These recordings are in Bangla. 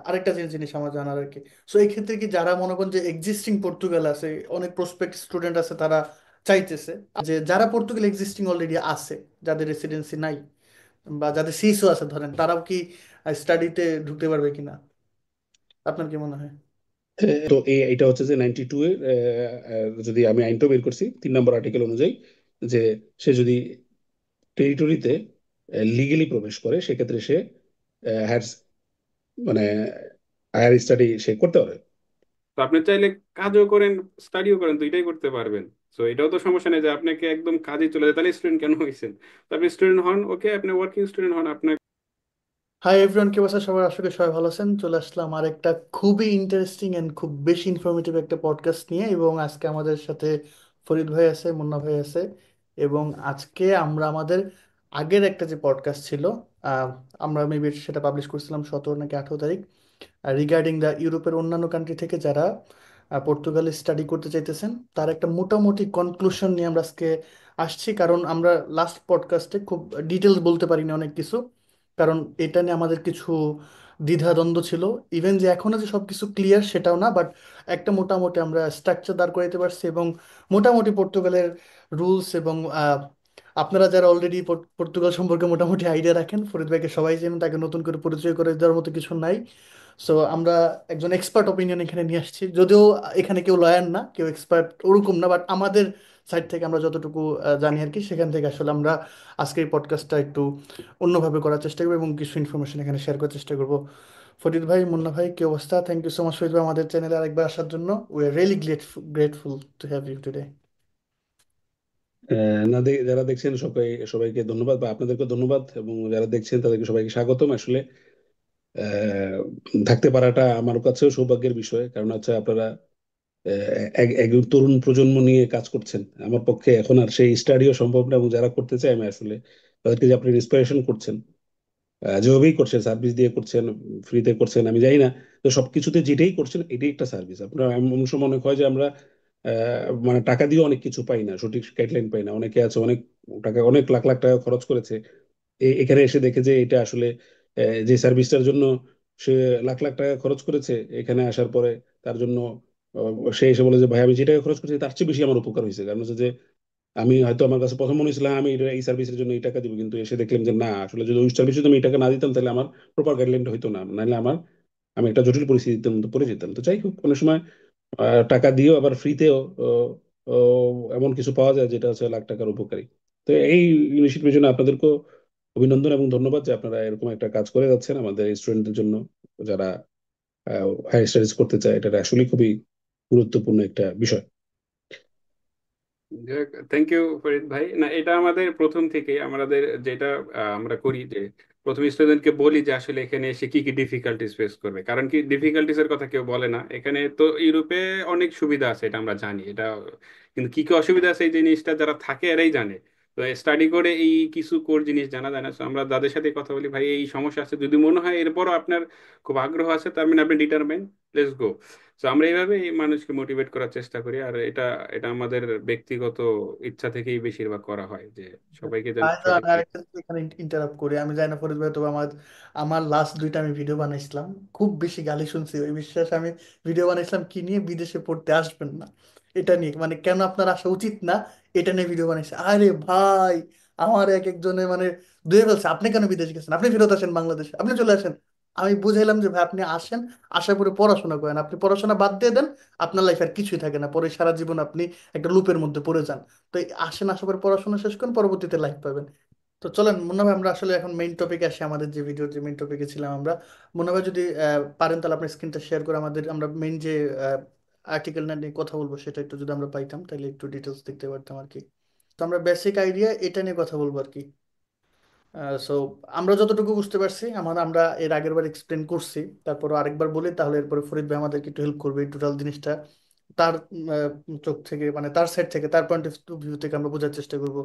আরেকটা জিনিস জিনিস আমার জানার আর কি। সো এই ক্ষেত্রে কি যারা মনে করেন যে এক্সিস্টিং পর্তুগাল আছে, অনেক প্রসপেক্ট স্টুডেন্ট আছে, তারা চাইতেছে যে যারা পর্তুগাল এক্সিস্টিং অলরেডি আছে, যাদের রেসিডেন্সি নাই বা যাদের সিসও আছে ধরেন, তারাও কি স্টাডিতে ঢুকতে পারবে কিনা, আপনার কি মনে হয়? তো এটা হচ্ছে যে 92 এর যদি আমি আইনটা বের করছি 3 নম্বর আর্টিকেল অনুযায়ী, যে সে যদি টেরিটরিতে লিগেলি প্রবেশ করে সেক্ষেত্রে সে হায়ার মানে হায়ার স্টাডি সে করতে পারে। তো আপনি চাইলে কাজও করেন, স্টাডিও করেন, তো এটাই করতে পারবেন। তো এটাও তো সমস্যা নেই যে আপনাকে একদম কাজে চলে যায়, তাহলে স্টুডেন্ট কেন হয়েছেন? তো আপনি স্টুডেন্ট হন, ওকে, আপনি ওয়ার্কিং স্টুডেন্ট হন আপনার। হাই এভরিওয়ান, কি অবস্থা সবার? আশা করি সবাই ভালো আছেন। চলে আসলাম আর একটা খুবই ইন্টারেস্টিং এন্ড খুব বেশি ইনফরমেটিভ একটা পডকাস্ট নিয়ে, এবং আজকে আমাদের সাথে ফরিদ ভাই আছে, মুন্না ভাই আছে। এবং আজকে আমরা আমাদের আগের একটা যে পডকাস্ট ছিল, আহ, আমরা মেবি সেটা পাবলিশ করছিলাম 17 নাকি 18 তারিখ, রিগার্ডিং দ্য ইউরোপের অন্যান্য কান্ট্রি থেকে যারা পর্তুগালে স্টাডি করতে চাইতেছেন, তার একটা মোটামুটি কনক্লুশন নিয়ে আমরা আজকে আসছি। কারণ আমরা লাস্ট পডকাস্টে খুব ডিটেলস বলতে পারিনি অনেক কিছু, কারণ এটা নিয়ে আমাদের কিছু দ্বিধাদ্বন্দ্ব ছিল। ইভেন যে এখনো যে সব কিছু ক্লিয়ার সেটাও না, বাট একটা মোটামুটি আমরা স্ট্রাকচার দাঁড় করাইতে পারছি, এবং মোটামুটি পর্তুগালের রুলস এবং আপনারা যারা অলরেডি পর্তুগাল সম্পর্কে মোটামুটি আইডিয়া রাখেন, ফরিদ ভাইকে সবাই চেনেন, তাকে নতুন করে পরিচয় করে দেওয়ার মতো কিছু নাই। সো আমরা একজন এক্সপার্ট ওপিনিয়ন এখানে নিয়ে আসছি, যদিও এখানে কেউ লয়ার না, কেউ এক্সপার্ট ওরকম না, বাট আমাদের সাইড থেকে আমরা যতটুকু জানি আর কি, সেখান থেকে আসলে আমরা আজকের এই পডকাস্টটা একটু অন্যভাবে করার চেষ্টা করবো এবং কিছু ইনফরমেশন এখানে শেয়ার করার চেষ্টা করবো। ফরিদ ভাই, মুন্না ভাই, কি অবস্থা? Thank you so much Farid ভাই আমাদের চ্যানেলে আরেকবার আসার জন্য। We are really grateful to have you today. না যারা দেখছেন সবাইকে ধন্যবাদ, বা আপনাদেরকে ধন্যবাদ, এবং যারা দেখছেন তাদেরকে সবাইকে স্বাগতম। আসলে আহ, থাকতে পারাটা আমার কাছেও সৌভাগ্যের বিষয়, কারণ হচ্ছে আপনারা একজন তরুণ প্রজন্ম নিয়ে কাজ করছেন। আমার পক্ষে এখন আর সেই স্টাডিও সম্ভব না, এবং যারা করতে চায় আমি আসলে তাদেরকে যে আপনি ইন্সপিরেশন করছেন, যেভাবেই করছেন, সার্ভিস দিয়ে করছেন, ফ্রিতে করছেন, আমি জানি না। তো সবকিছুতে যেটাই করছেন এটাই একটা সার্ভিস। আপনার এমন সময় মনে হয় যে আমরা মানে টাকা দিয়ে অনেক কিছু পাই না, সঠিক গাইডলাইন পাই না। অনেকে আছে অনেক টাকা, অনেক লাখ লাখ টাকা খরচ করেছে, এখানে এসে দেখে যে এটা আসলে যে সার্ভিসটার জন্য সে লাখ লাখ টাকা খরচ করেছে, এখানে আসার পরে তার জন্য সে এসে বলে যে ভাই আমি যে টাকা খরচ করেছি তার চেয়ে বেশি আমার উপকার হয়েছে। কারণ হচ্ছে যে আমি হয়তো, আমার কাছে প্রথম মনে হয়েছিল আমি এই সার্ভিসের জন্য এই টাকা দিব, কিন্তু এসে দেখলাম যে না, আসলে যদি ওই সার্ভিসে আমি এই টাকা না দিতাম তাহলে আমার প্রপার গাইডলাইনটা হইতো না, নাহলে আমি একটা জটিল পরিস্থিতির মধ্যে পড়ে যেতাম। তো যাই হোক, অনেক সময় টাকা দিয়েও আবার ফ্রিতেও এমন কিছু পাওয়া যায় যেটা হচ্ছে লাখ টাকার উপকারী। তো এই ইনিশিয়েটিভের জন্য আপনাদেরকেও অভিনন্দন এবং ধন্যবাদ যে আপনারা এরকম একটা কাজ করে যাচ্ছেন আমাদের স্টুডেন্টদের জন্য, যারা হায়ার স্টাডিজ করতে চায়। এটা আসলে খুবই গুরুত্বপূর্ণ একটা বিষয়। থ্যাংক ইউ ফরিদ ভাই। না, এটা আমাদের প্রথম থেকে আমাদের যেটা আমরা করি যে প্রথম স্টুডেন্টকে বলি যে আসলে এখানে এসে কি কি ডিফিকাল্টিস ফেস করবে। কারণ কি, ডিফিকাল্টিস এর কথা কেউ বলে না। এখানে তো ইউরোপে অনেক সুবিধা আছে, এটা আমরা জানি এটা, কিন্তু কি কি অসুবিধা আছে এই জিনিসটা যারা থাকে এরাই জানে। তো স্টাডি করে এই কিছু কোর জিনিস জানা যায় না। So আমরা যাদের সাথে কথা বলি, ভাই এই সমস্যা আছে, যদি মনে হয় এরপরও আপনার খুব আগ্রহ আছে, তার মানে আপনি ডিটারমেন, লেটস গো। তো আমরা এইভাবে এই মানুষকে মোটিভেট করার চেষ্টা করি। আর এটা এটা আমাদের ব্যক্তিগত ইচ্ছা থেকেই বেশিরভাগ করা হয়, যে সবাইকে যেন ভাইজান, সঠিক। আরেকটা যদি এখানে ইন্টারাপ্ট করি, আমি জানি না ফরিদ ভাই, তবে আমার আমার লাস্ট দুইটা আমি ভিডিও বানাইছিলাম, খুব বেশি গালি শুনছি ওই বিশ্বাস। আমি ভিডিও বানাইছিলাম কি নিয়ে? বিদেশে পড়তে আসবেন না, এটা নিয়ে, মানে কেন আপনার আসা উচিত না, এটা নিয়ে ভিডিও বানাইছে। আরে ভাই, আমার এক একজনে মানে ধুয়ে ফেলছে, আপনি কেন বিদেশে গেছেন, আপনি ফেরত আসেন বাংলাদেশে, আপনি চলে আসেন। আমি বুঝাইলাম যে ভাই আপনি আসেন, আসার পরে পড়াশোনা করেন, আপনি পড়াশোনা বাদ দিয়ে দেন, আপনার লাইফ আর কিছুই থাকে না, পরে সারা জীবন আপনি একটা লুপের মধ্যে পড়ে যান। তো এই আসেন, আসার পরে পড়াশোনা শেষ করেন, পরবর্তীতে লাইফ পাবেন। তো চলেন মুন্না ভাই, আমরা আসলে এখন মেইন টপিকে আসি, আমাদের যে ভিডিওর যে মেইন টপিকে ছিলাম আমরা। মুন্না ভাই যদি পারেন তাহলে আপনার স্ক্রিনটা শেয়ার করে আমাদের, আমরা মেইন যে আর্টিকেল নিয়ে কথা বলবো সেটা একটু যদি আমরা পাইতাম, তাহলে একটু ডিটেলস দেখতে পারতাম আর কি। তো আমরা বেসিক আইডিয়া এটা নিয়ে কথা বলবো আর কি। সো আমরা যতটুকু বুঝতে পারছি, আমরা এর আগের বার এক্সপ্লেন করছি, তারপর আরেকবার বলি, তাহলে এরপরে ফরিদ ভাই আমাদেরকে একটু হেল্প করবে টোটাল জিনিসটা তার চোখ থেকে, মানে তার সাইড থেকে, তার পয়েন্ট অফ ভিউ থেকে আমরা বোঝার চেষ্টা করব।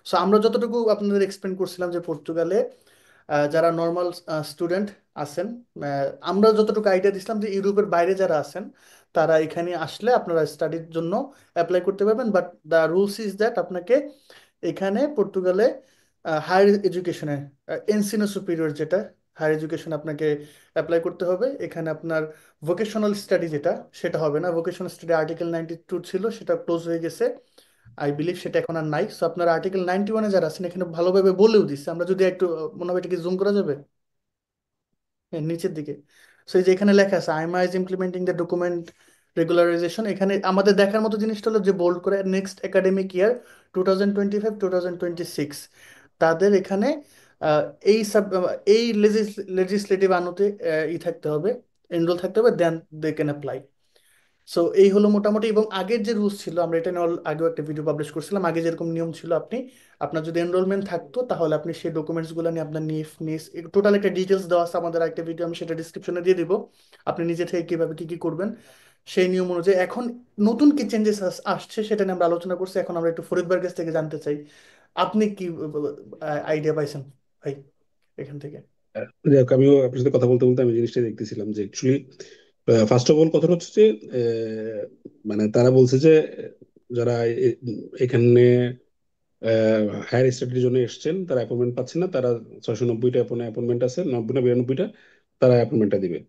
সো আমরা যতটুকু আপনাদের এক্সপ্লেন করছিলাম যে পর্তুগালে যারা নর্মাল স্টুডেন্ট আছেন, আমরা যতটুকু আইডিয়া দিছিলাম যে ইউরোপের বাইরে যারা আছেন তারা এখানে আসলে আপনারা স্টাডির জন্য অ্যাপ্লাই করতে পারবেন, but the rules is that আপনাকে এখানে পর্তুগালে হায়ার এডুকেশনে এনসিনো সুপিরিয়র, যেটা হায়ার এডুকেশন আপনাকে অ্যাপ্লাই করতে হবে। এখানে আপনার ভোকেশনাল স্টাডি যেটা, সেটা হবে না। ভোকেশনাল স্টাডি আর্টিকেল 92 ছিল, সেটা ক্লোজ হয়ে গেছে। আই বিলিভ সেটা এখন আর নাই। সো আপনার আর্টিকেল 91 যারা আছেন এখানে ভালোভাবে বলেও দিচ্ছে। আমরা যদি একটু মনে হয় এটাকে জুম করা যাবে, হ্যাঁ নিচের দিকে। সো এই যে এখানে লেখা আছে AIMA is implementing the document regularization. এখানে আমাদের দেখার মতো জিনিসটা হলো যে বোল্ড করে নেক্সট একাডেমিক ইয়ার 2025-2026 তাদের এখানে আহ, এই সাব এই লেজিসলেটিভ আনুতে থাকতে হবে, এনরোল থাকতে হবে, দেন দে ক্যান অ্যাপ্লাই। সো এই হলো মোটামুটি। এবং আগের যে রুলস ছিল, আমরা এটা নিয়ে আগেও একটা ভিডিও পাবলিশ করছিলাম। আগে যেরকম নিয়ম ছিল, আপনার যদি এনরোলমেন্ট থাকতো তাহলে আপনি সেই ডকুমেন্টস গুলো নিয়ে আপনার নিফ নিস টোটাল একটা ডিটেলস দেওয়া আছে আমাদের একটা ভিডিও, আমি সেটা ডিসক্রিপশনে দিয়ে দিব। আপনি নিজে থেকে কিভাবে কি কি করবেন সেই নিয়ম অনুযায়ী। এখন নতুন কি চেঞ্জেস আসছে সেটা নিয়ে আমরা আলোচনা করছি। এখন আমরা একটু ফরিদ ভাইয়ের কাছ থেকে জানতে চাই, আপনি কি আইডিয়া পাইছেন ভাই এখান থেকে? যাই হোক, আমিও আপনার সাথে কথা বলতে বলতে আমি জিনিসটা দেখতেছিলাম যে অ্যাকচুয়ালি ফার্স্ট অফ অল কথাটা হচ্ছে যে মানে তারা বলছে যে যারা এখানে হায়ার স্টাডির জন্য এসছেন তারা অ্যাপয়েন্টমেন্ট পাচ্ছেন না, তারা 690টা অ্যাপয়েন্টমেন্ট আছে, 90 না 92টা, তারা অ্যাপয়েন্টমেন্টটা দিবে।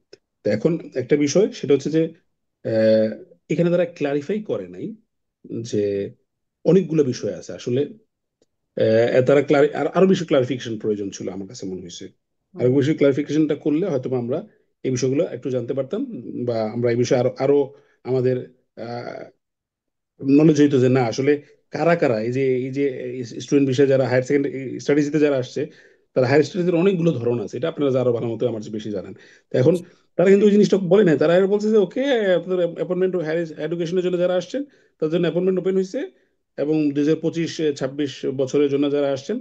তো এখন একটা বিষয় সেটা হচ্ছে যে আহ, এখানে তারা ক্লারিফাই করে নাই যে অনেকগুলো বিষয় আছে আসলে। তারা আরো বেশি ক্লারিফিকেশন প্রয়োজন ছিল আমার কাছে মনে হয়েছে। আরো হুম। বেশি ক্লারিফিকেশনটা করলে হয়তো বা আমরা এই বিষয়গুলো একটু জানতে পারতাম, বা আমরা এই বিষয়ে আরো আরো আমাদের নলেজ হইতো যে না আসলে কারা কারা এই যে স্টুডেন্ট বিষয়ে যারা হায়ার সেকেন্ডারি স্টাডিজে যারা আসছে, তারা হায়ার স্টাডিজের অনেকগুলো ধরন আছে, এটা আপনারা আরো ভালো মতো আমার চেয়ে বেশি জানেন। তো এখন তারা কিন্তু ওই জিনিসটা বলে নাই, তারা বলছে যে ওকে আপনাদের অ্যাপয়েন্টমেন্ট হায়ার এডুকেশনের জন্য যারা আসছেন তাদের জন্য অ্যাপয়েন্টমেন্ট ওপেন হয়েছে, এবং 2025-26 বছরের জন্য যারা আসছেন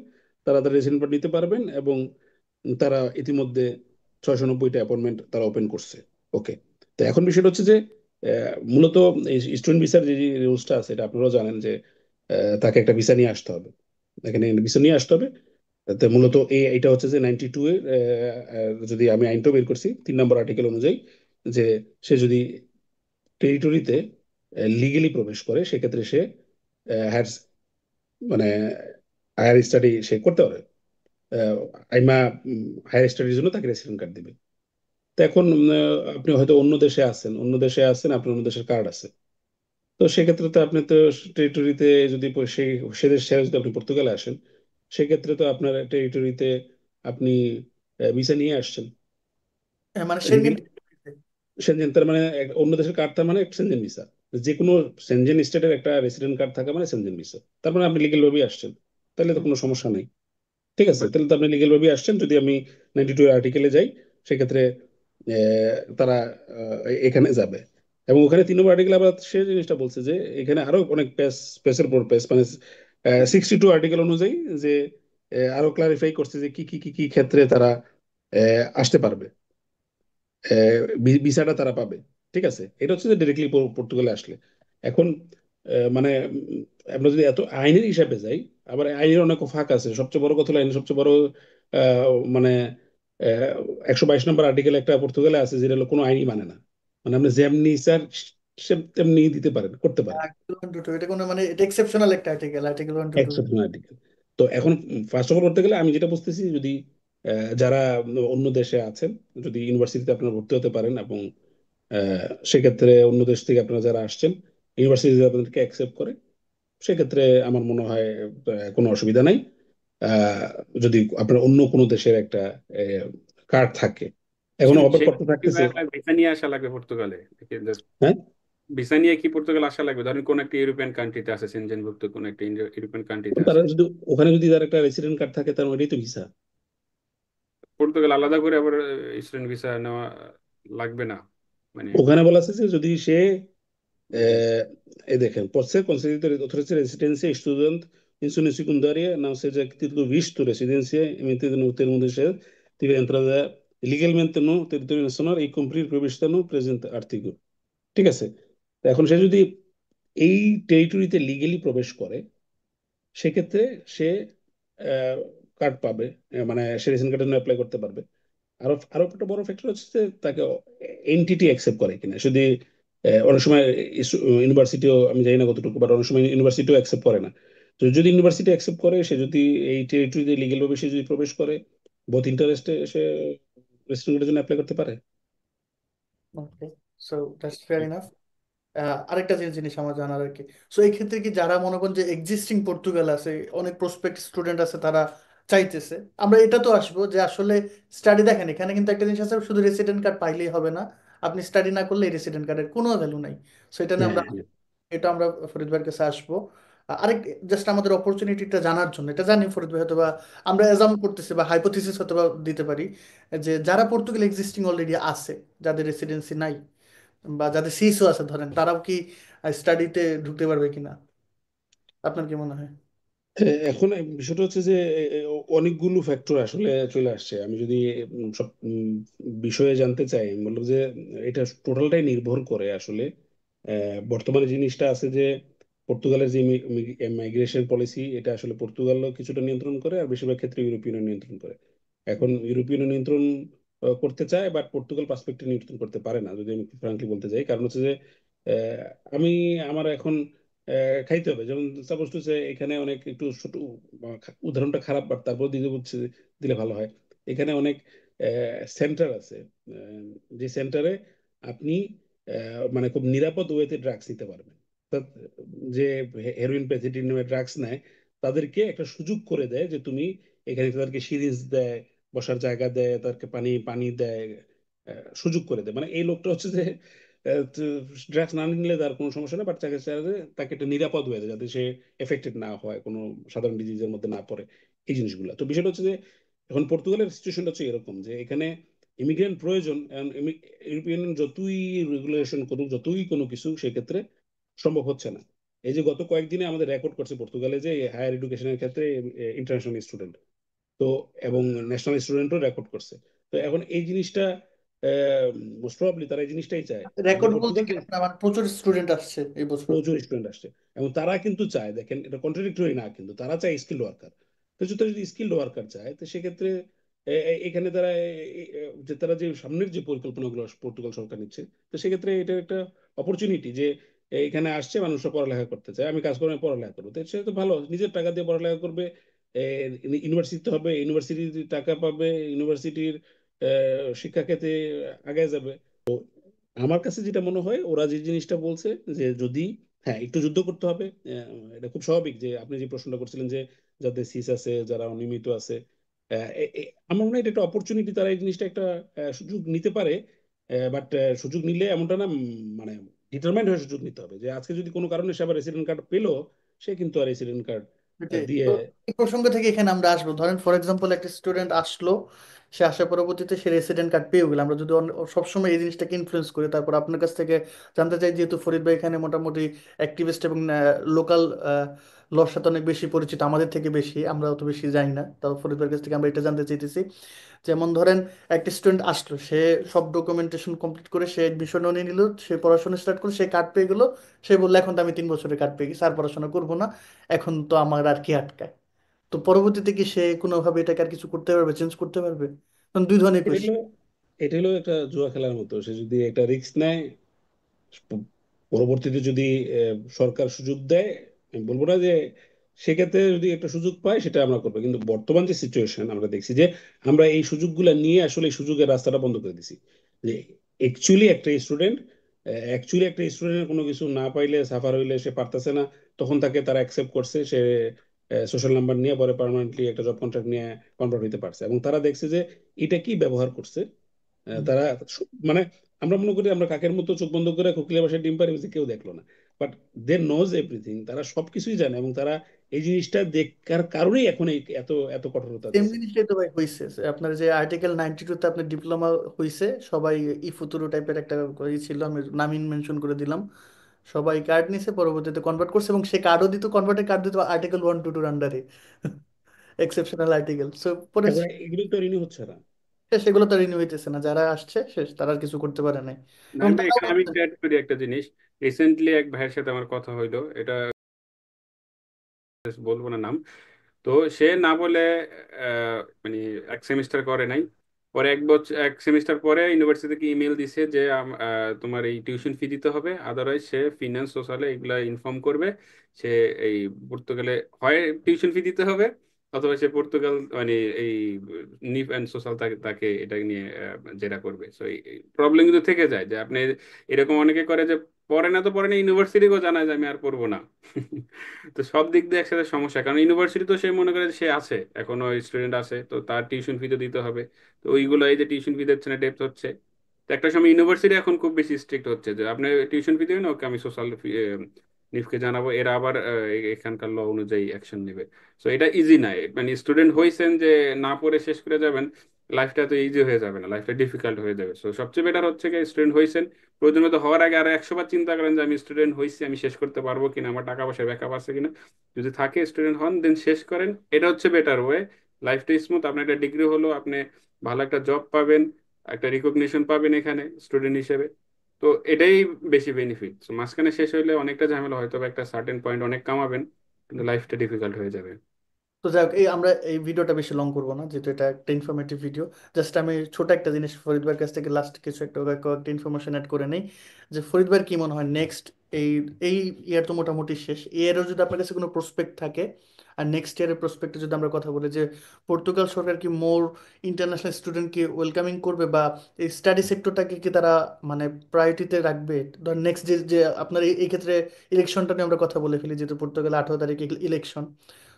তারা তাদের রেসিডেন্ট কার্ড নিতে পারবেন, এবং তারা ইতিমধ্যে 690টা অ্যাপয়েন্টমেন্ট তারা ওপেন করছে। ওকে। তো এখন বিষয়টা হচ্ছে যে মূলত এই স্টুডেন্ট ভিসার যে রুলসটা আছে এটা আপনারাও জানেন যে তাকে একটা ভিসা নিয়ে আসতে হবে, এখানে ভিসা নিয়ে আসতে হবে। তো মূলত এইটা হচ্ছে যে 92 এর যদি আমি আইনটা বের করছি 3 নম্বর আর্টিকেল অনুযায়ী, যে সে যদি টেরিটরিতে লিগেলি প্রবেশ করে সেক্ষেত্রে সে হায়ার মানে হায়ার স্টাডি সে করতে পারে। আহ, আইমা হায়ার স্টাডির জন্য তাকে রেসিডেন্ট কার্ড দিবে। তো এখন আপনি হয়তো অন্য দেশে আছেন, আপনার অন্য দেশের কার্ড আছে, তো সেক্ষেত্রে তো আপনি তো টেরিটরিতে যদি সেই সে দেশ ছেড়ে যদি আপনি পর্তুগালে আসেন, সেক্ষেত্রে তো আপনার টেরিটরিতে আপনি ভিসা নিয়ে আসছেন। মানে সেনগেন। সেনজেন তার মানে অন্য দেশের কার্ড, তার মানে একটা সেনজেন ভিসা। যে কোনো সেনজেন স্টেটের একটা রেসিডেন্ট কার্ড থাকা মানে সেনজেন ভিসা, তার মানে আপনি লিগেল ভাবেই আসছেন, তাহলে তো কোনো সমস্যা নেই। ঠিক আছে, তাহলে তো আপনি লিগেল ভাবেই আসছেন। যদি আমি 92 আর্টিকেলে যাই সেক্ষেত্রে তারা এখানে যাবে, এবং ওখানে 3 নম্বর আর্টিকেল আবার সে জিনিসটা বলছে যে এখানে আরো অনেক পেসের পর পেস, মানে 62 আর্টিকেল অনুযায়ী যে আরো ক্লারিফাই করছে যে কি কি ক্ষেত্রে তারা আসতে পারবে, ভিসাটা তারা পাবে। ঠিক আছে, এটা হচ্ছে যে ডিরেক্টলি পর্তুগালে আসলে। এখন মানে আমরা যদি এত আইনের হিসাবে যাই, আবার আইনের অনেক ফাঁক আছে। সবচেয়ে বড় কথা হলো আইনের সবচেয়ে বড় মানে 122 নম্বর আর্টিকেল একটা পর্তুগালে আছে, যেটা হলো কোনো আইনই মানে না। মানে আপনি যেমনি স্যার সে তেমনি দিতে পারেন, করতে পারেন। আর্টিকেল 122 এটা কোনো মানে এটা এক্সেপশনাল একটা আর্টিকেল, আর্টিকেল 122। Exceptional article. তো এখন ফার্স্ট অফ অল করতে গেলে আমি যেটা বুঝতেছি, যদি যারা অন্য দেশে আছেন, যদি ইউনিভার্সিটিতে আপনারা ভর্তি হতে পারেন, এবং সেক্ষেত্রে অন্য দেশ থেকে আপনারা যারা আসছেন ইউনিভার্সিটি যদি আপনাদেরকে অ্যাকসেপ্ট করে, সেক্ষেত্রে আমার মনে হয় কোনো অসুবিধা নাই। আহ, যদি আপনার অন্য কোনো দেশের একটা কার্ড থাকে, এখন অপেক্ষা করতে সেক্ষেত্রে কি থাকতেছে। ভাই আপনার ভিসা নিয়ে আসা লাগবে পর্তুগালে? হ্যাঁ, ভিসা নিয়ে কি পর্তুগাল আসা লাগবে? ধরেন কোন একটা ইউরোপিয়ান কান্ট্রিতে আছে, সেনজেনভুক্ত কোন একটা ইউরোপিয়ান কান্ট্রিতে তারা আছে, যদি ওখানে যদি তার একটা রেসিডেন্ট কার্ড থাকে, তার মানে এটাই তো ভিসা। পর্তুগাল আলাদা করে আবার স্টুডেন্ট ভিসা নেওয়া লাগবে না মানে? ওখানে বলা আছে যে যদি সে জি। e দেখেন, pode ser concedida outra residência a estudante em ensino secundária, não seja que título visto residência emitido no termo de ser, tiver entrada legalmente no território nacional e cumprir previsto no presente artigo। ঠিক আছে, তো এখন সে যদি এই টেরিটরিতে লিগেলি প্রবেশ করে, সেক্ষেত্রে সে কার্ড পাবে, মানে সে রেশন কার্ডের জন্য অ্যাপ্লাই করতে পারবে। আরো আরো একটা বড় ফ্যাক্টর হচ্ছে যে তাকে এনটিটি অ্যাকসেপ্ট করে কিনা। যদি অনেক সময় ইউনিভার্সিটিও, আমি জানি না কতটুকু, বাট অনেক সময় ইউনিভার্সিটিও অ্যাকসেপ্ট করে না। তো যদি ইউনিভার্সিটি অ্যাকসেপ্ট করে, সে যদি এই টেরিটরিতে লিগেল ভাবে সে যদি প্রবেশ করে, বহুত ইন্টারেস্টে সে রেসিডেন্ট কার্ডের জন্য অ্যাপ্লাই করতে পারে। ওকে, সো দ্যাটস ফেয়ার ইনাফ। আরেকটা যে জিনিস আমার জানার আর কি, সো এই ক্ষেত্রে কি যারা মনে করেন যে এক্সিস্টিং পর্তুগাল আছে, অনেক প্রসপেক্ট স্টুডেন্ট আছে, তারা চাইতেছে, আমরা এটা তো আসবো যে আসলে স্টাডি, দেখেন এখানে কিন্তু একটা জিনিস আছে, শুধু রেসিডেন্ট কার্ড পাইলেই হবে না, আপনি স্টাডি না করলে রেসিডেন্ট কার্ডের কোনো ভ্যালু নাই। সো এটা নিয়ে হ্যাঁ আমরা, হ্যাঁ। এটা আমরা ফরিদ ভাইয়ের কাছে আসবো। আরেক, জাস্ট আমাদের অপরচুনিটিটা জানার জন্য, এটা জানি ফরিদ ভাই হয়তো বা আমরা এজাম করতেছি বা হাইপোথিসিস হয়তো বা দিতে পারি, যে যারা পর্তুগাল এক্সিস্টিং অলরেডি আছে, যাদের রেসিডেন্সি নাই বা যাদের সিসও আছে ধরেন, তারাও কি স্টাডিতে ঢুকতে পারবে কিনা, আপনার কি মনে হয়? এখন বিষয়টা হচ্ছে যে অনেকগুলো ফ্যাক্টর আসলে চলে আসছে। আমি যদি সব বিষয়ে জানতে চাই, আমি বলবো যে এটা টোটালটাই নির্ভর করে আসলে বর্তমানে জিনিসটা আছে যে পর্তুগালের যে মাইগ্রেশন পলিসি, এটা আসলে পর্তুগালও কিছুটা নিয়ন্ত্রণ করে, আর বেশিরভাগ ক্ষেত্রে ইউরোপিয়ান নিয়ন্ত্রণ করে। এখন ইউরোপিয়ান নিয়ন্ত্রণ করতে চায়, বাট পর্তুগাল পার্সপেক্টিভ নিয়ন্ত্রণ করতে পারে না, যদি আমি ফ্রাঙ্কলি বলতে চাই। কারণ হচ্ছে যে আহ, আমি আমার এখন খাইতে হবে। যেমন সাপোজ টু সে এখানে অনেক একটু ছোট, উদাহরণটা খারাপ বাট তারপর দিতে বলছে দিলে ভালো হয়। এখানে অনেক সেন্টার আছে, যে সেন্টারে আপনি মানে খুব নিরাপদ ওয়েতে ড্রাগস নিতে পারবেন। অর্থাৎ যে হেরোইন প্যাথেটিন ড্রাগস নেয়, তাদেরকে একটা সুযোগ করে দেয় যে তুমি এখানে, তাদেরকে সিরিঞ্জ দেয়, বসার জায়গা দেয়, তাদেরকে পানি পানি দেয়, সুযোগ করে দেয়। মানে এই লোকটা হচ্ছে যে ড্রাগস না নিলে তার কোনো সমস্যা নেই, বাট তাকে তাকে একটা নিরাপদ হয়ে যায় যাতে সে এফেক্টেড না হয়, কোনো সাধারণ ডিজিজের মধ্যে না পড়ে, এই জিনিসগুলো। তো বিষয়টা হচ্ছে যে এখন পর্তুগালের সিচুয়েশনটা হচ্ছে এরকম যে এখানে ইমিগ্রেন্ট প্রয়োজন। ইউরোপিয়ান যতই রেগুলেশন করুক, যতই কোনো কিছু, সেক্ষেত্রে সম্ভব হচ্ছে না। এই যে গত কয়েকদিনে আমাদের রেকর্ড করছে পর্তুগালে যে হায়ার এডুকেশনের ক্ষেত্রে ইন্টারন্যাশনাল স্টুডেন্ট, তো এবং ন্যাশনাল স্টুডেন্টও রেকর্ড করছে। তো এখন এই জিনিসটা মোস্ট প্রবাবলি তারা এই জিনিসটাই চায় যে রেকর্ড বলতে পর্তুগাল কি আপনার, মানে প্রচুর স্টুডেন্ট আসছে এই বছর? প্রচুর স্টুডেন্ট আসছে, এবং তারা কিন্তু চায়, দেখেন এটা কন্ট্রাডিক্টরি না, কিন্তু তারা চায় স্কিল্ড ওয়ার্কার। তো যদি স্কিল্ড ওয়ার্কার চায়, তো সেক্ষেত্রে এখানে তারা যে তারা যে সামনের যে পরিকল্পনাগুলো পর্তুগাল সরকার নিচ্ছে, তো সেক্ষেত্রে এটা একটা অপরচুনিটি যে এখানে আসছে মানুষরা পড়ালেখা করতে চায়, আমি কাজ করে আমি পড়ালেখা করবো, তো সে তো ভালো, নিজের টাকা দিয়ে পড়ালেখা করবে, ইউনিভার্সিটিতে হবে, ইউনিভার্সিটির টাকা পাবে, ইউনিভার্সিটির শিক্ষাক্ষেত্রে আগে যাবে। আমার কাছে যেটা মনে হয়, ওরা যে জিনিসটা বলছে যে যদি, হ্যাঁ একটু যুদ্ধ করতে হবে, এটা খুব স্বাভাবিক। যে আপনি যে প্রশ্নটা করছিলেন যে যাদের সিস আছে, যারা অনিয়মিত আছে, আমার মনে হয় এটা একটা অপরচুনিটি, তারা এই জিনিসটা একটা সুযোগ নিতে পারে। বাট সুযোগ নিলে এমনটা না, মানে ডিটারমাইন্ড হয়ে সুযোগ নিতে হবে, যে আজকে যদি কোনো কারণে সে আবার রেসিডেন্ট কার্ড পেলো, সে কিন্তু আর রেসিডেন্ট কার্ড এটাই দিয়ে। তো, এই প্রসঙ্গ থেকে এখানে আমরা আসবো। ধরেন ফর এক্সাম্পল একটা স্টুডেন্ট আসলো, সে আসার পরবর্তীতে সে রেসিডেন্ট কার্ড পেয়ে গেল, আমরা যদি সবসময় এই জিনিসটাকে ইনফ্লুয়েন্স করি, তারপর আপনার কাছ থেকে জানতে চাই, যেহেতু ফরিদ ভাই এখানে মোটামুটি অ্যাক্টিভিস্ট এবং লোকাল লর সাথে অনেক বেশি পরিচিত, আমাদের থেকে বেশি, আমরা অত বেশি জানি না, তাও ফরিদ ভাইয়ের কাছ থেকে আমরা এটা জানতে চাইতেছি। যেমন ধরেন একটা স্টুডেন্ট আসলো, সে সব ডকুমেন্টেশন কমপ্লিট করে সে এডমিশনও নিয়ে নিল, সে পড়াশোনা স্টার্ট করে, সে কার্ড পেয়ে গেলো, সে বললো এখন তো আমি 3 বছরের কার্ড পেয়ে গেছি, আর পড়াশোনা করবো না, এখন তো আমার আর কি আটকায়। তো পরবর্তীতে কি সে কোনোভাবে এটাকে আর কিছু করতে পারবে, চেঞ্জ করতে পারবে? কারণ দুই ধরনের এটা হলো কোয়েশ্চেন। এটা হলো একটা জুয়া খেলার মতো। সে যদি একটা রিস্ক নেয়, পরবর্তীতে যদি সরকার সুযোগ দেয়, আমি বলবো না যে, সেক্ষেত্রে যদি একটা সুযোগ পায় সেটা আমরা করবো। কিন্তু বর্তমান যে সিচুয়েশন আমরা দেখছি যে আমরা এই সুযোগগুলো নিয়ে আসলে এই সুযোগের রাস্তাটা বন্ধ করে দিছি। যে অ্যাকচুয়ালি একটা স্টুডেন্ট কোনো কিছু না পাইলে, সাফার হইলে, সে পারতেছে না, তখন তাকে তারা অ্যাকসেপ্ট করছে, সে সোশ্যাল নাম্বার নিয়ে পরে পার্মানেন্টলি একটা জব কন্ট্রাক্ট নিয়ে কনভার্ট হইতে পারছে, এবং তারা দেখছে যে এটা কি ব্যবহার করছে। তারা মানে আমরা মনে করি আমরা কাকের মতো চোখ বন্ধ করে কোকিলের বাসায় ডিম পাড়ে, কেউ দেখলো না, বাট দে নোজ এভরিথিং, তারা সবকিছুই জানে, এবং তারা এই জিনিসটা দেখার কারণেই এখন এই এত এত কঠোরতা সেম দিচ্ছে। জিনিসটাই তো ভাই হয়েছে, যে আপনার যে আর্টিকেল 92-তে আপনার ডিপ্লোমা হয়েছে, সবাই ইফুতুরু টাইপের একটা ছিল, আমি নামিন মেনশন করে দিলাম, সবাই কার্ড নিছে, পরবর্তীতে কনভার্ট করছে, এবং সে কার্ডও দিত, কনভার্টের কার্ড দিত আর্টিকেল 122-র আন্ডারে, এক্সেপশনাল আর্টিকেল। সো পরে এখন এগুলো তো ঋণই হচ্ছে না। সেগুলো তো রিনিউ হইতেছে না, যারা আসছে শেষ, তারা আর কিছু করতে পারে নাই, এবং নাইম ভাই, তারাও এখানে আমি বলছে। একটু অ্যাড করি একটা জিনিস। রিসেন্টলি এক ভাইয়ের সাথে আমার কথা হইলো, এটা বলবো না নাম। তো সে না বলে মানে এক সেমিস্টার করে নাই, পরে 1 বছর 1 সেমিস্টার পরে ইউনিভার্সিটি থেকে ইমেল দিছে যে তোমার এই টিউশন ফি দিতে হবে, আদারওয়াইজ সে ফিনান্স সোশ্যালে এগুলা ইনফর্ম করবে। সে এই পর্তুগালে হয় টিউশন ফি দিতে হবে, অথবা সে পর্তুগাল মানে এই নিফ অ্যান্ড সোশ্যাল তাকে তাকে এটা নিয়ে জেরা করবে। সো এই প্রবলেম কিন্তু থেকে যায় যে আপনি এরকম অনেকে করে যে পড়ে না তো পড়ে না, ইউনিভার্সিটিকেও জানায় যে আমি আর পড়বো না। তো সব দিক দিয়ে একসাথে সমস্যা, কারণ ইউনিভার্সিটি তো সে মনে করে যে সে আছে, এখনো স্টুডেন্ট আছে, তো তার টিউশন ফি তো দিতে হবে। তো ওইগুলো এই যে টিউশন ফি দিচ্ছে না, ডেপ্থ হচ্ছে। তো একটা সময় ইউনিভার্সিটি এখন খুব বেশি স্ট্রিক্ট হচ্ছে যে আপনি টিউশন ফি দেবেন, ওকে আমি সোশ্যাল নিফকে জানাবো, এরা আবার এখানকার ল অনুযায়ী অ্যাকশন নেবে। সো এটা ইজি না, মানে স্টুডেন্ট হয়েছেন যে না পড়ে শেষ করে যাবেন, লাইফটা তো ইজি হয়ে যাবে না, লাইফটা ডিফিকাল্ট হয়ে যাবে। সো সবচেয়ে বেটার হচ্ছে কি স্টুডেন্ট হয়েছেন, প্রয়োজন মতো হওয়ার আগে আরো 100 বার চিন্তা করেন যে আমি স্টুডেন্ট হয়েছি, আমি শেষ করতে পারবো কিনা, আমার টাকা পয়সা ব্যাকআপ আছে কিনা। যদি থাকে স্টুডেন্ট হন, দেন শেষ করেন, এটা হচ্ছে বেটার ওয়ে। লাইফটা স্মুথ, আপনার একটা ডিগ্রি হলো, আপনি ভালো একটা জব পাবেন, একটা রিকগনিশন পাবেন এখানে স্টুডেন্ট হিসেবে। তো এটাই বেশি বেনিফিট। মাঝখানে শেষ হইলে অনেকটা ঝামেলা, হয়তো বা একটা সার্টেন পয়েন্ট অনেক কামাবেন, কিন্তু লাইফটা ডিফিকাল্ট হয়ে যাবে। তো যাই হোক, এই আমরা এই ভিডিওটা বেশি লং করবো না, যেহেতু এটা একটা ইনফরমেটিভ ভিডিও। জাস্ট আমি ছোট একটা জিনিস ফরিদ ভাইয়ের কাছ থেকে লাস্ট কিছু একটা কয়েকটা ইনফরমেশন অ্যাড করে নেই, যে ফরিদ ভাইয়ের কি মনে হয় নেক্সট এই এই ইয়ার তো মোটামুটি শেষ, এই ইয়ারও যদি আপনার কাছে কোনো প্রসপেক্ট থাকে, আর নেক্সট ইয়ারের প্রসপেক্টে যদি আমরা কথা বলি, যে পর্তুগাল সরকার কি মোর ইন্টারন্যাশনাল স্টুডেন্টকে ওয়েলকামিং করবে, বা এই স্টাডি সেক্টরটাকে কি তারা মানে প্রায়োরিটিতে রাখবে? ধর নেক্সট যে যে আপনার এই ক্ষেত্রে ইলেকশনটা নিয়ে আমরা কথা বলে ফেলি, যেহেতু পর্তুগালে 18 তারিখে ইলেকশন।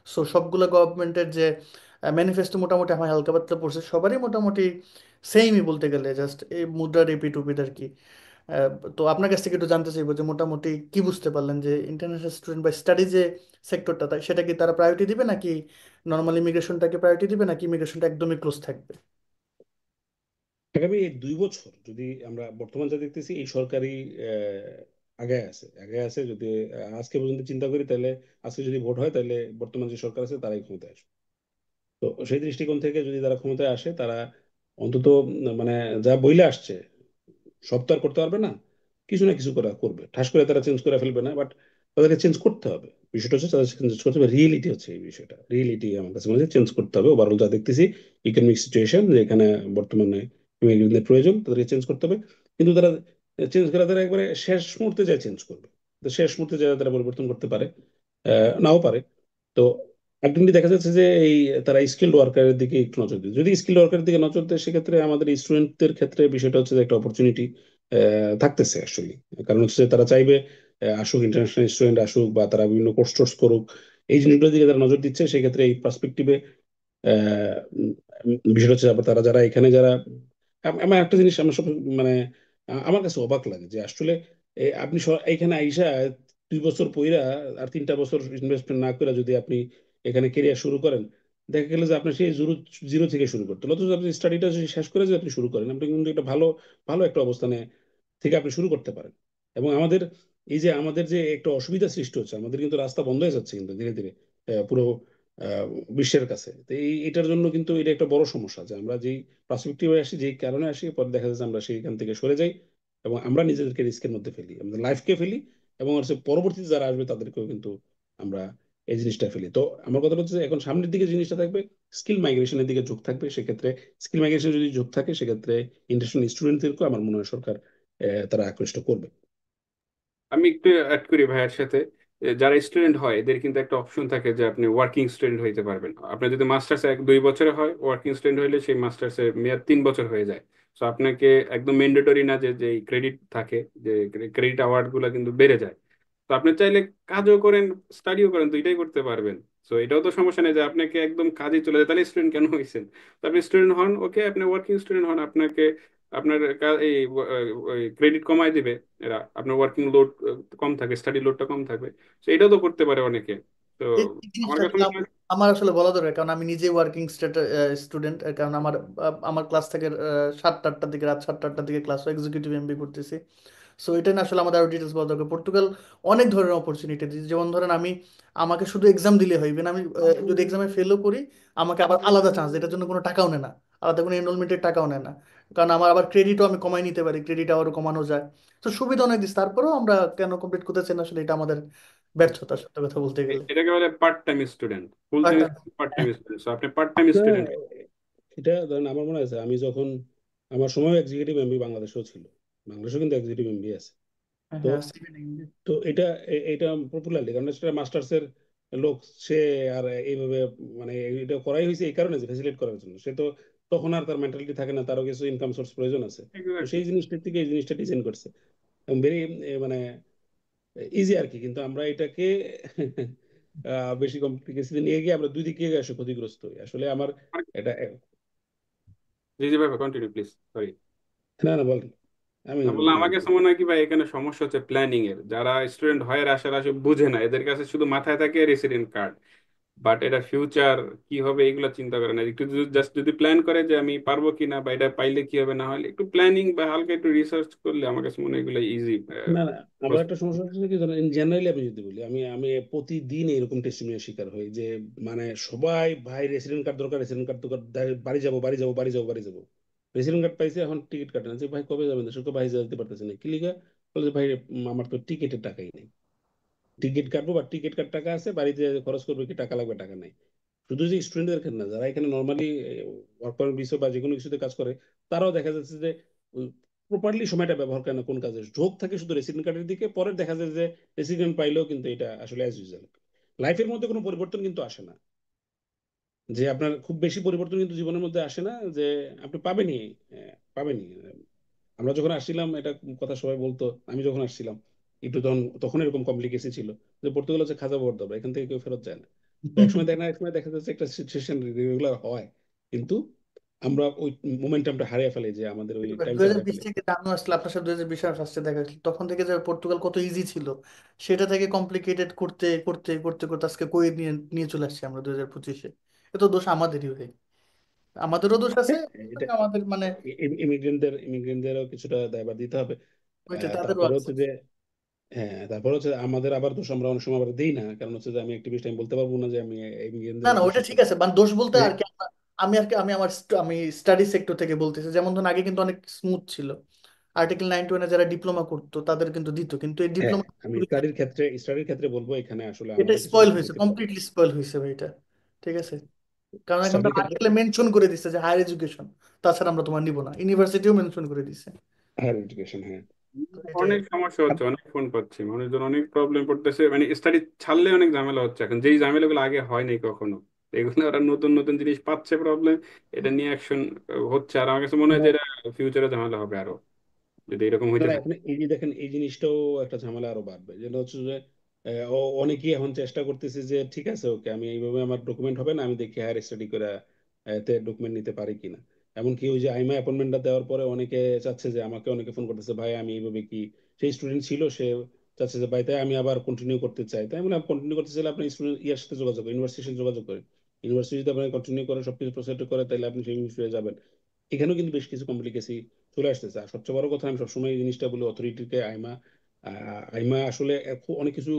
সো সবগুলো গভর্নমেন্টের যে ম্যানিফেস্টো মোটামুটি আমার হালকা পাতলা পড়ছে, সবারই মোটামুটি সেমই বলতে গেলে, জাস্ট এই মুদ্রার রিপিট উপিট আর কি। আহ, তো আপনার কাছ থেকে একটু জানতে চাইবো যে মোটামুটি কি বুঝতে পারলেন যে ইন্টারন্যাশনাল স্টুডেন্ট বা স্টাডি যে সেক্টরটা, সেটা কি তারা প্রায়োরিটি দিবে, নাকি নর্মাল ইমিগ্রেশনটাকে প্রায়োরিটি দিবে, নাকি ইমিগ্রেশনটা একদমই ক্লোজ থাকবে? আগামী এই 2 বছর যদি আমরা বর্তমান যা দেখতেছি, এই সরকারি আগায় আছে, আগায় আছে। যদি আজকে পর্যন্ত চিন্তা করি, তাহলে আজকে যদি ভোট হয়, তাহলে বর্তমান যে সরকার আছে তারাই ক্ষমতায় আসবে। তো সেই দৃষ্টিকোণ থেকে যদি তারা ক্ষমতায় আসে, তারা অন্তত মানে যা বইলে আসছে সব তো আর করতে পারবে না, কিছু না কিছু করা করবে। ঠাস করে তারা চেঞ্জ করে ফেলবে না, বাট তাদেরকে চেঞ্জ করতে হবে। বিষয়টা হচ্ছে তাদের চেঞ্জ করতে হবে, রিয়েলিটি হচ্ছে এই বিষয়টা, রিয়েলিটি আমার কাছে মনে হচ্ছে চেঞ্জ করতে হবে। ওভারঅল যা দেখতেছি ইকোনমিক সিচুয়েশন, যে এখানে বর্তমানে ইমিগ্রেন্টদের প্রয়োজন, তাদেরকে চেঞ্জ করতে হবে। কিন্তু তারা চেঞ্জ করে, তারা একবারে শেষ মুহূর্তে যায় চেঞ্জ করবে। তো শেষ মুহূর্তে যায় তারা পরিবর্তন করতে পারে, নাও পারে। তো আলটিমেটলি দেখা যাচ্ছে যে এই তারা স্কিল্ড ওয়ার্কারের দিকে একটু নজর দিবে। যদি স্কিল্ড ওয়ার্কারের দিকে নজর দেয়, সেক্ষেত্রে আমাদের স্টুডেন্টদের ক্ষেত্রে বিষয়টা হচ্ছে যে একটা অপরচুনিটি থাকতেছে আসলে। কারণ হচ্ছে যে তারা চাইবে আসুক, ইন্টারন্যাশনাল স্টুডেন্ট আসুক, বা তারা বিভিন্ন কোর্স টোর্স করুক। এই জিনিসগুলোর দিকে তারা নজর দিচ্ছে, সেক্ষেত্রে এই পার্সপেক্টিভে বিষয়টা হচ্ছে আবার তারা যারা এখানে যারা আমার একটা জিনিস আমার সব মানে আমার কাছে অবাক লাগে যে আসলে আপনি এইখানে আইসা 2 বছর পইরা আর 3টা বছর ইনভেস্টমেন্ট না করে যদি আপনি এখানে কেরিয়ার শুরু করেন, দেখা গেল যে আপনার সেই জিরো জিরো থেকে শুরু করতে হলো। অথচ আপনি স্টাডিটা শেষ করে যদি আপনি শুরু করেন, আপনি কিন্তু একটা ভালো ভালো একটা অবস্থানে থেকে আপনি শুরু করতে পারেন। এবং আমাদের এই যে আমাদের যে একটা অসুবিধা সৃষ্টি হচ্ছে, আমাদের কিন্তু রাস্তা বন্ধ হয়ে যাচ্ছে কিন্তু ধীরে ধীরে পুরো আহ, বিশ্বের কাছে। তো এটার জন্য কিন্তু এটা একটা বড় সমস্যা, যে আমরা যেই পার্সপেক্টিভে আসি, যেই কারণে আসি, পরে দেখা যাচ্ছে আমরা সেইখান থেকে সরে যাই, এবং আমরা নিজেদেরকে রিস্কের মধ্যে ফেলি, আমাদের লাইফকে ফেলি, এবং হচ্ছে পরবর্তীতে যারা আসবে তাদেরকেও কিন্তু আমরা এই জিনিসটা ফেলি। তো আমার কথা হচ্ছে যে এখন সামনের দিকে জিনিসটা থাকবে স্কিল মাইগ্রেশনের দিকে ঝোঁক থাকবে। সেক্ষেত্রে স্কিল মাইগ্রেশন যদি ঝোঁক থাকে, সেক্ষেত্রে ইন্টারন্যাশনাল স্টুডেন্টদেরকেও আমার মনে হয় সরকার তারা আকৃষ্ট করবে। আমি একটু অ্যাড করি ভাইয়ের সাথে। যারা স্টুডেন্ট হয় এদের কিন্তু একটা অপশন থাকে যে আপনি ওয়ার্কিং স্টুডেন্ট হইতে পারবেন। আপনার যদি মাস্টার্স 1-2 বছরে হয়, ওয়ার্কিং স্টুডেন্ট হইলে সেই মাস্টার্স এর মেয়াদ 3 বছর হয়ে যায়। তো আপনাকে একদম ম্যান্ডেটরি না যে যে ক্রেডিট থাকে, যে ক্রেডিট আওয়ার্ড গুলো কিন্তু বেড়ে যায়। তো আপনি চাইলে কাজও করেন, স্টাডিও করেন, দুইটাই করতে পারবেন। তো এটাও তো সমস্যা নেই যে আপনাকে একদম কাজে চলে যায়, তাহলে স্টুডেন্ট কেন হয়েছেন? তো আপনি স্টুডেন্ট হন, ওকে, আপনি ওয়ার্কিং স্টুডেন্ট হন, আপনাকে আপনার এই ক্রেডিট কমায় দিবে এরা, আপনার ওয়ার্কিং লোড কম থাকবে, স্টাডি লোডটা কম থাকবে। তো এটাও তো করতে পারে অনেকে। তো এই আমার জিনিসটা কাছে আসলে মনে হয় আমার আসলে বলা দরকার, কারণ আমি নিজে ওয়ার্কিং স্টুডেন্ট। কারণ আমার আমার ক্লাস থেকে 7টা 8টার দিকে, রাত 7টা 8টার দিকে ক্লাস, এক্সিকিউটিভ এমবি করতেছি। সো এটা না আসলে আমাদের আরো ডিটেলস বলা দরকার। পর্তুগাল অনেক ধরনের অপরচুনিটি দিচ্ছে, যেমন ধরেন আমাকে শুধু এক্সাম দিলে হইবে না, আমি যদি এক্সামে ফেলও করি, আমাকে আবার আলাদা চান্স, এটার জন্য কোনো টাকাও নেয় না, আলাদা কোনো এনরোলমেন্টের টাকাও নেয় না। কারণ আমার আবার ক্রেডিটও আমি কমাই নিতে পারি, ক্রেডিট আবারও কমানো যায়। তো সুবিধা অনেক দিচ্ছে, তারপরেও আমরা কেন কমপ্লিট করতে চাই না, আসলে এটা আমাদের ব্যর্থতা, সত্য কথা বলতে গেলে। এটাকে বলে part time student, full time part part time student. আপনি পার্ট টাইম আপনার স্টুডেন্ট। এটা ধরেন, আমার মনে আছে আমি যখন আমার সময় এক্সিকিউটিভ এমবি বাংলাদেশেও ছিল, বাংলাদেশেও কিন্তু এক্সিকিউটিভ এমবি আছে। হ্যাঁ তো হ্যাঁ, তো এটা এটা পপুলারলি, কারণ সেটা মাস্টার্সের লোক, সে আর এইভাবে মানে এটা করাই হয়েছে এই কারণে যে ফ্যাসিলিটেট করার জন্য। সে তো তখন আর তার মেন্টালিটি থাকে না, তারও কিছু ইনকাম সোর্স প্রয়োজন আছে। তো এক্স্যাক্টলি। সেই জিনিসটার থেকে এই জিনিসটা ডিজাইন করছে এবং ভেরি মানে ইজি আর কি। কিন্তু আমরা এটাকে বেশি কমপ্লিকেসিতে নিয়ে গিয়ে আমরা দুই দিকে আসলে ক্ষতিগ্রস্ত হই আসলে। আমার এটা জি জি ভাই, কন্টিনিউ প্লিজ, সরি। না না বলেন, আমি না বললাম, আমার বলতে কাছে মনে হয় কি ভাই, এখানে সমস্যা হচ্ছে প্ল্যানিং এর। যারা স্টুডেন্ট হয় আসার আসে বুঝে না, এদের কাছে শুধু মাথায় থাকে রেসিডেন্ট কার্ড, বাট এটা ফিউচার কি হবে এগুলো চিন্তা করে না। একটু জাস্ট যদি প্ল্যান করে যে আমি পারবো কিনা, বা এটা পাইলে কি হবে না হলে, একটু প্ল্যানিং বা হালকা একটু রিসার্চ করলে আমার কাছে মনে হয় এগুলো ইজি। না না, আবার একটা সমস্যা হচ্ছে কি ধরেন, জেনারেলি আমি যদি বলি, আমি আমি প্রতিদিন এরকম টেস্টিমনির শিকার হই যে মানে সবাই ভাই রেসিডেন্ট কার্ড দরকার, রেসিডেন্ট কার্ড দরকার, বাড়ি যাবো বাড়ি যাবো বাড়ি যাবো বাড়ি যাবো, রেসিডেন্ট কার্ড পাইছে এখন টিকিট কাটে না, যে ভাই কবে যাবেন দেশে, ভাই যেতে পারতেছে না কি লিগা, বলে যে ভাই আমার তো টিকিটের টাকাই নেই, টিকিট কাটবো বা টিকিট কাট টাকা আছে, বাড়িতে খরচ করবো কি টাকা লাগবে, টাকা নাই। শুধু যে স্টুডেন্টদের ক্ষেত্রে না, যারা এখানে নর্মালি ওয়ার্ক পারমিট বিষয় বা যে কোনো কিছুতে কাজ করে, তারাও দেখা যাচ্ছে যে প্রপারলি সময়টা ব্যবহার করে না, কোন কাজে ঝোঁক থাকে শুধু রেসিডেন্ট কার্ডের দিকে, পরে দেখা যায় যে রেসিডেন্ট পাইলেও কিন্তু এটা আসলে অ্যাজ ইউজুয়াল, লাইফের মধ্যে কোনো পরিবর্তন কিন্তু আসে না। যে আপনার খুব বেশি পরিবর্তন কিন্তু জীবনের মধ্যে আসে না, যে আপনি পাবেনই, পাবেনই। আমরা যখন আসছিলাম এটা কথা সবাই বলতো, আমি যখন আসছিলাম একটু তখন তখন এরকম কমপ্লিকেশন ছিল যে পর্তুগাল হচ্ছে খাজা বর্দা, এখান থেকে কেউ ফেরত যায় না। তো একসময় দেখে না, একসময় দেখা যাচ্ছে একটা সিচুয়েশন রেগুলার হয়, কিন্তু আমরা ওই মোমেন্টামটা হারিয়ে ফেলি, যে আমাদের ওই দুই টাইমটা হাজার হারিয়ে বিশ ফেলি। থেকে জানো আসলে আপনার সাথে 2020 সালে ফার্স্টে দেখা হয়েছিল, তখন থেকে যে পর্তুগাল কত ইজি ছিল, সেটা থেকে কমপ্লিকেটেড করতে করতে করতে করতে আজকে কই নিয়ে নিয়ে চলে আসছি আমরা 2025-এ। এ তো দোষ আমাদেরই ভাই, আমাদেরও দোষ আছে। হ্যাঁ, এটা আমাদের মানে ইমিগ্রেন্টদেরও কিছুটা দায়ভার দিতে হবে। ওইটা তাদেরও তারপরে আছে। হচ্ছে যে হ্যাঁ, তারপরে হচ্ছে আমাদের আবার দোষ আমরা অনেক সময় আবার দিই না, কারণ হচ্ছে যে আমি অ্যাক্টিভিস্ট, আমি বলতে পারবো না যে আমি না ইমিগ্রেন্টদের না, দোষ ওইটা হচ্ছে ঠিক আছে, মানে দোষ বলতে যে আর কি আমি আর কি আমি স্টাডি সেক্টর থেকে বলতেছি, যেমন ধরুন আগে কিন্তু অনেক স্মুথ ছিল, আর্টিকেল 91-এ যারা ডিপ্লোমা করতো তাদের কিন্তু দিত, কিন্তু এই হ্যাঁ, ডিপ্লোমা আমি স্টাডির ক্ষেত্রে বলবো এখানে আসলে এটা আমাদের কিছু স্পয়েল দোষ হয়েছে, থাকতে পারে। কমপ্লিটলি স্পয়েল হয়েছে ভাই এটা। ঠিক আছে, কারণ এখন তো স্টাডির ক্ষেত্রে, আর্টিকেলে মেনশন করে দিচ্ছে যে হায়ার এডুকেশন, তাছাড়া আমরা তোমার নিব না, ইউনিভার্সিটিও মেনশন করে দিচ্ছে। হায়ার এডুকেশন, হ্যাঁ। তো এটা অনেক সমস্যা হচ্ছে, অনেক ফোন পাচ্ছি, মানুষজন অনেক প্রবলেম পড়তেছে, মানে স্টাডি ছাড়লে অনেক ঝামেলা হচ্ছে এখন, যেই ঝামেলাগুলো আগে হয় নাই কখনো। এগুলো ওরা নতুন নতুন জিনিস পাচ্ছে, প্রবলেম, এটা নিয়ে অ্যাকশন হচ্ছে। আর আমার কাছে মনে হয় যে এটা ফিউচারে ঝামেলা হবে আরো, যদি এরকম না হইতে না, থাকে। এখন এই যে দেখেন এই জিনিসটাও একটা ঝামেলা আরো বাড়বে, যেটা হচ্ছে যে অনেকেই এখন চেষ্টা করতেছে যে ঠিক আছে ওকে, আমি এইভাবে আমার ডকুমেন্ট হবে না, আমি দেখি হায়ার স্টাডি করে এতে ডকুমেন্ট নিতে পারি কিনা। এমনকি ওই যে আইমা অ্যাপয়েন্টমেন্টটা দেওয়ার পরে অনেকে চাচ্ছে যে, আমাকে অনেকে ফোন করতেছে, ভাই আমি এইভাবে কি, সেই স্টুডেন্ট ছিল সে চাচ্ছে যে ভাই তাই আমি আবার কন্টিনিউ করতে চাই, তাই মানে কন্টিনিউ করতে চাইলে আপনি স্টুডেন্ট ইয়ার সাথে যোগাযোগ করেন, ইউনিভার্সিটির সাথে যোগাযোগ করেন, ইউনিভার্সিটি যদি আপনি কন্টিনিউ করে সবকিছু প্রসেস করে তাহলে আপনি সেই বিষয়ে যাবেন। এখানেও কিন্তু বেশ কিছু কমপ্লিকেসি চলে আসতেছে। আর সবচেয়ে বড় কথা, আমি সবসময় এই জিনিসটা বলি অথরিটিকে, আইমা আসলে অনেক কিছু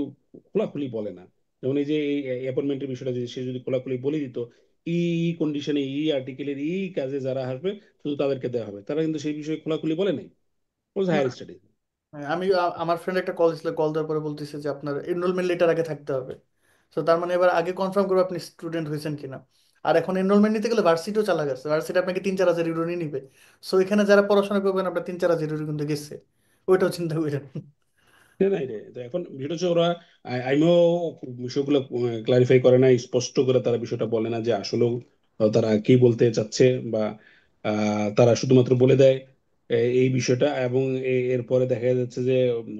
খোলাখুলি বলে না। যেমন এই যে এই অ্যাপয়েন্টমেন্টের বিষয়টা যদি সে যদি খোলাখুলি বলে দিত, এই কন্ডিশনে এই আর্টিকেলের এই কাজে যারা আসবে শুধু তাদেরকে দেওয়া হবে, তারা কিন্তু সেই বিষয়ে খোলাখুলি বলে নাই, বলছে না, হায়ার স্টাডি। হ্যাঁ, আমার ফ্রেন্ড একটা কল ছিল, কল দেওয়ার পরে বলতেছে যে আপনার এনরোলমেন্ট লেটার আগে থাকতে হবে। তো তার মানে এবার আগে কনফার্ম করবে আপনি স্টুডেন্ট হয়েছেন কিনা। আর এখন এনরোলমেন্ট নিতে গেলে ভার্সিটিও চালা গেছে, ভার্সিটি আপনাকে 3-4 হাজার ইউরো নিয়ে নিবে। সো এখানে যারা পড়াশোনা করবেন আপনার 3-4 হাজার ইউরো কিন্তু গেছে, ওইটাও চিন্তা করেন। না না, রে তো এখন বিষয়টা হচ্ছে ওরা আইনও বিষয়গুলো ক্লারিফাই করে না, স্পষ্ট করে তারা বিষয়টা বলে না যে আসলেও তারা কি বলতে চাচ্ছে, বা তারা শুধুমাত্র বলে দেয় এই বিষয়টা, এবং এরপরে দেখা যাচ্ছে যে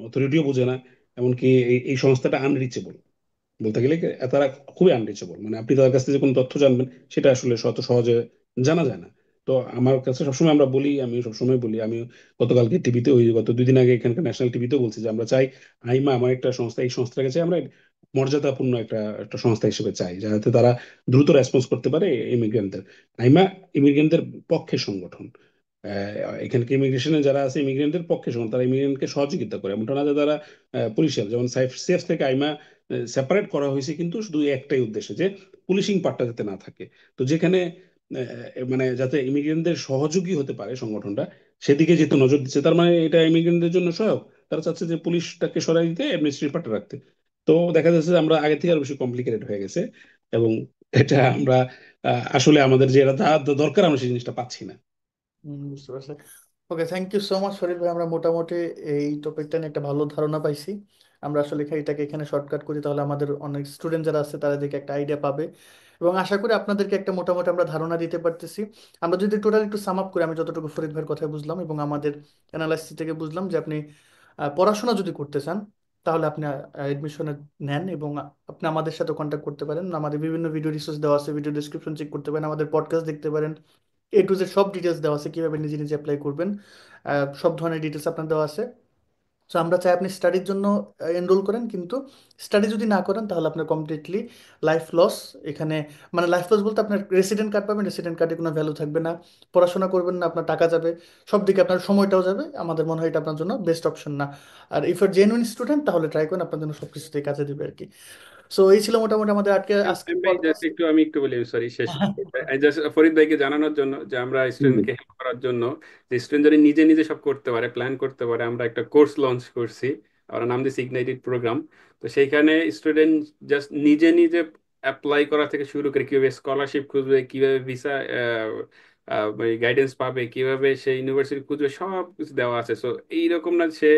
অথরিটিও বোঝে না। এমনকি এই সংস্থাটা আনরিচেবল, বলতে গেলে কি, তারা খুবই আনরিচেবল, মানে আপনি তাদের কাছ থেকে যে কোনো তথ্য জানবেন সেটা আসলে শত সহজে জানা যায় না। তো আমার কাছে সবসময় আমরা বলি, আমি সবসময় বলি, আমি গতকালকে টিভিতে, ওই গত 2 দিন আগে এখানকার ন্যাশনাল টিভিতেও বলছি যে আমরা চাই আইমা আমার একটা সংস্থা, এই সংস্থাটাকে চাই আমরা মর্যাদাপূর্ণ একটা একটা সংস্থা হিসেবে চাই, যাতে তারা দ্রুত রেসপন্স করতে পারে ইমিগ্রেন্টদের। আইমা ইমিগ্রেন্টদের পক্ষে সংগঠন, এখানকে ইমিগ্রেশনে যারা আছে ইমিগ্রেন্টদের পক্ষে সংগঠন, তারা ইমিগ্রেন্টকে সহযোগিতা করে, এমনটা না যে তারা পুলিশিয়াল, যেমন সেফ থেকে আইমা সেপারেট করা হয়েছে কিন্তু শুধু একটাই উদ্দেশ্যে, যে পুলিশিং পার্টটা যাতে না থাকে। তো যেখানে মানে যাতে ইমিগ্রেন্টদের সহযোগী হতে পারে সংগঠনটা, সেদিকে যেহেতু নজর দিচ্ছে, তার মানে এটা ইমিগ্রেন্টদের জন্য সহায়ক। তারা চাচ্ছে যে পুলিশটাকে সরাই দিতে, অ্যাডমিনিস্ট্রেটিভ পার্টটা রাখতে। তো দেখা যাচ্ছে যে আমরা আগে থেকে আরো বেশি কমপ্লিকেটেড হয়ে গেছে, এবং এটা আমরা আসলে আমাদের যে এটা দরকার আমরা সেই জিনিসটা পাচ্ছি না। বুঝতে পারছি। Okay, thank you so much Farid ভাই, আমরা মোটামুটি এই টপিকটা নিয়ে একটা ভালো ধারণা পাইছি। আমরা আসলে এটাকে এখানে শর্টকাট করি, তাহলে আমাদের অনেক স্টুডেন্ট যারা আছে তারা দেখে একটা আইডিয়া পাবে। এবং আশা করি আপনাদেরকে একটা মোটামুটি আমরা ধারণা দিতে পারতেছি। আমরা যদি টোটাল একটু সাম আপ করি, আমি যতটুকু ফরিদ ভাইয়ের কথা বুঝলাম এবং আমাদের অ্যানালাইসিস থেকে বুঝলাম যে আপনি পড়াশোনা যদি করতে চান তাহলে আপনি এডমিশনে নেন, এবং আপনি আমাদের সাথে কন্ট্যাক্ট করতে পারেন। আমাদের বিভিন্ন ভিডিও রিসোর্স দেওয়া আছে, ভিডিও ডিসক্রিপশন চেক করতে পারেন, আমাদের পডকাস্ট দেখতে পারেন। A to Z সব ডিটেলস দেওয়া আছে, কিভাবে নিজে নিজে অ্যাপ্লাই করবেন, সব ধরনের ডিটেলস আপনার দেওয়া আছে। সো আমরা চাই আপনি স্টাডির জন্য এনরোল করেন, কিন্তু স্টাডি যদি না করেন তাহলে আপনার কমপ্লিটলি লাইফ লস এখানে। মানে লাইফ লস বলতে আপনার রেসিডেন্ট কার্ড পাবেন, রেসিডেন্ট কার্ডে কোনো ভ্যালু থাকবে না, পড়াশোনা করবেন না, আপনার টাকা যাবে, সব দিকে আপনার সময়টাও যাবে। আমাদের মনে হয় এটা আপনার জন্য বেস্ট অপশন না। আর ইফ ইউর জেনুইন স্টুডেন্ট তাহলে ট্রাই করেন, আপনার জন্য সব কিছুতেই কাজে দিবে আর কি। সো এই ছিল মোটামুটি আমাদের আজকের ভাই জাস্ট পডকাস্ট। একটু আমি একটু বলি, সরি শেষ জাস্ট ফরিদ ভাইকে জানানোর জন্য যে আমরা জি জি। স্টুডেন্টকে হেল্প করার জন্য, যে স্টুডেন্ট যারা নিজে নিজে সব করতে পারে, প্ল্যান করতে পারে, আমরা একটা কোর্স লঞ্চ করছি। আমরা নাম দিচ্ছি ইগনাইটেড প্রোগ্রাম। তো সেইখানে স্টুডেন্ট জাস্ট নিজে নিজে অ্যাপ্লাই করা থেকে শুরু করে কিভাবে স্কলারশিপ খুঁজবে, কিভাবে ভিসা গাইডেন্স পাবে, কিভাবে সে ইউনিভার্সিটি খুঁজবে, সব কিছু দেওয়া আছে। সো এইরকম না সে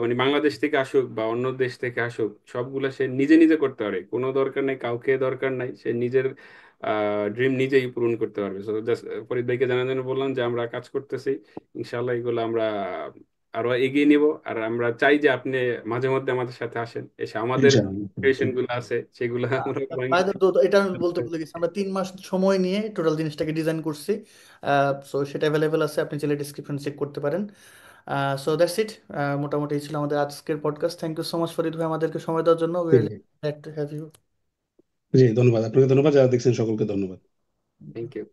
মানে বাংলাদেশ থেকে আসুক বা অন্য দেশ থেকে আসুক, সবগুলা সে নিজে নিজে করতে পারে, কোনো দরকার নাই, কাউকে দরকার নাই, সে নিজের ড্রিম নিজেই পূরণ করতে পারবে। সো জাস্ট ফরিদ ভাইকে জানার জন্য বললাম যে আমরা কাজ করতেছি, ইনশাল্লাহ এগুলো আমরা আরো এগিয়ে নিব। আর আমরা চাই যে আপনি মাঝে মধ্যে আমাদের সাথে আসেন, এসে আমাদের ক্রিয়েশন ইনশাআল্লাহ। গুলো আছে সেগুলো আমরা বাই দ্য এটা আমি বলতে ভুলে গেছি, আমরা 3 মাস সময় নিয়ে টোটাল জিনিসটাকে ডিজাইন করছি। সো সেটা অ্যাভেলেবেল আছে, আপনি চাইলে ডিসক্রিপশন চেক করতে পারেন। So that's it. মোটামুটি এই ছিল আমাদের আজকের podcast. Thank you so much Farid ভাই আমাদেরকে সময় দেওয়ার জন্য। উই জি রিয়েলি জি। Glad to have you. জি, ধন্যবাদ আপনাকে, ধন্যবাদ যারা দেখছেন সকলকে ধন্যবাদ। Thank you.